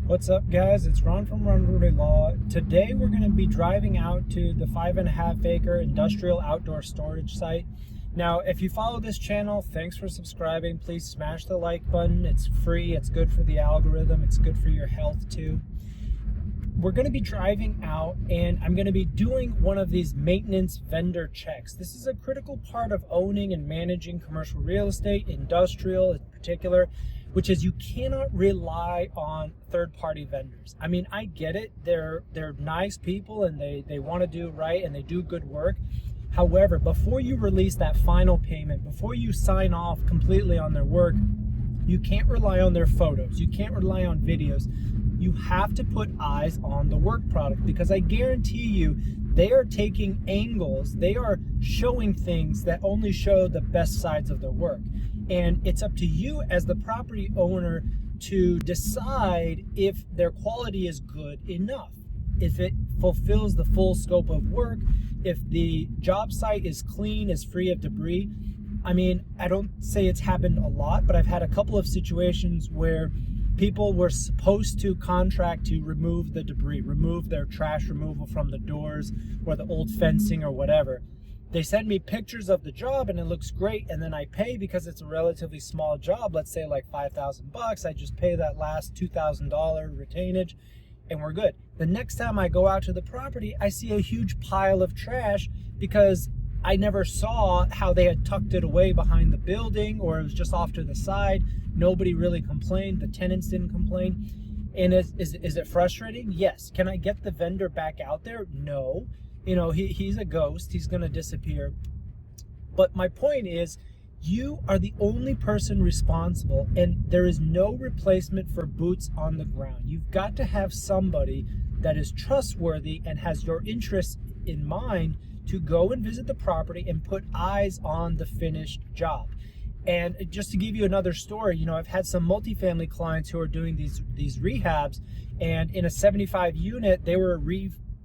What's up, guys? It's Ron from Run Rudy Law. Today we're going to be driving out to the 5.5 acre industrial outdoor storage site. Now, if you follow this channel, thanks for subscribing. Please smash the like button. It's free. It's good for the algorithm. It's good for your health too. We're going to be driving out and I'm going to be doing one of these maintenance vendor checks. This is a critical part of owning and managing commercial real estate, industrial in particular, which is you cannot rely on third-party vendors. I mean, I get it. They're nice people and they want to do right and they do good work. However, before you release that final payment, before you sign off completely on their work, you can't rely on their photos. You can't rely on videos. You have to put eyes on the work product, because I guarantee you they are taking angles. They are showing things that only show the best sides of their work. And it's up to you as the property owner to decide if their quality is good enough, if it fulfills the full scope of work, if the job site is clean, is free of debris. I mean, I don't say it's happened a lot, but I've had a couple of situations where people were supposed to contract to remove the debris, remove their trash removal from the doors or the old fencing or whatever. They send me pictures of the job and it looks great, and then I pay because it's a relatively small job, let's say like $5,000. I just pay that last $2,000 retainage and we're good. The next time I go out to the property, I see a huge pile of trash because I never saw how they had tucked it away behind the building, or it was just off to the side. Nobody really complained. The tenants didn't complain. And is it frustrating? Yes. Can I get the vendor back out there? No. You know, he's a ghost. He's going to disappear. But my point is, you are the only person responsible, and there is no replacement for boots on the ground. You've got to have somebody that is trustworthy and has your interests in mind to go and visit the property and put eyes on the finished job. And just to give you another story, you know, I've had some multifamily clients who are doing these rehabs, and in a 75 unit, they were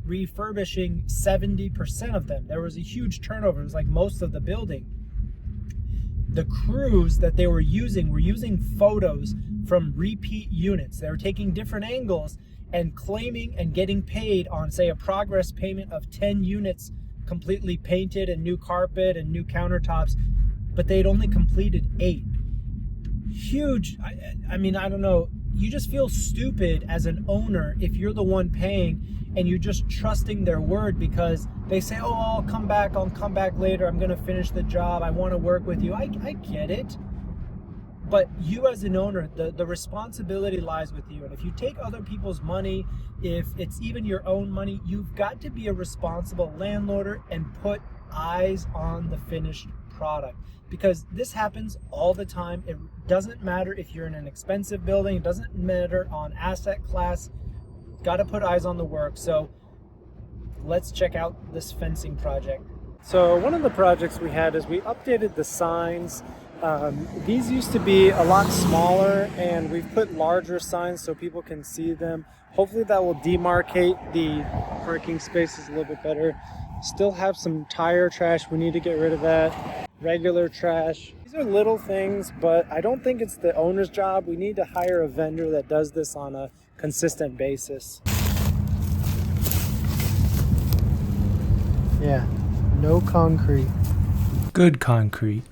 refurbishing 70% of them. There was a huge turnover. It was like most of the building. The crews that they were using photos from repeat units. They were taking different angles and claiming and getting paid on, say, a progress payment of 10 units completely painted and new carpet and new countertops, but they'd only completed 8. Huge. I mean, I don't know. You just feel stupid as an owner if you're the one paying and you're just trusting their word because they say, oh, I'll come back later. I'm going to finish the job. I want to work with you. I get it. But you as an owner, the responsibility lies with you. And if you take other people's money, if it's even your own money, you've got to be a responsible landlord and put eyes on the finished product. Because this happens all the time. It doesn't matter if you're in an expensive building. It doesn't matter on asset class. Got to put eyes on the work. So let's check out this fencing project. So one of the projects we had is we updated the signs. These used to be a lot smaller, and we've put larger signs so people can see them. Hopefully that will demarcate the parking spaces a little bit better. Still have some tire trash. We need to get rid of that. Regular trash. These are little things, but I don't think it's the owner's job. We need to hire a vendor that does this on a consistent basis. Yeah, no concrete. Good concrete.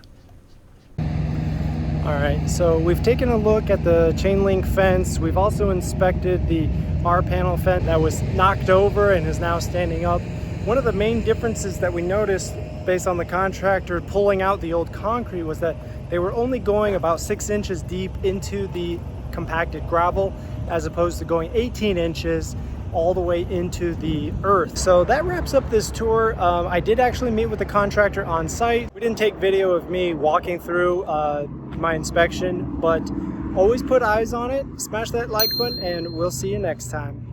All right, so we've taken a look at the chain link fence. We've also inspected the R-panel fence that was knocked over and is now standing up. One of the main differences that we noticed based on the contractor pulling out the old concrete was that they were only going about 6 inches deep into the compacted gravel, as opposed to going 18 inches all the way into the earth. So that wraps up this tour. I did actually meet with the contractor on site. We didn't take video of me walking through my inspection, but always put eyes on it. Smash that like button and we'll see you next time.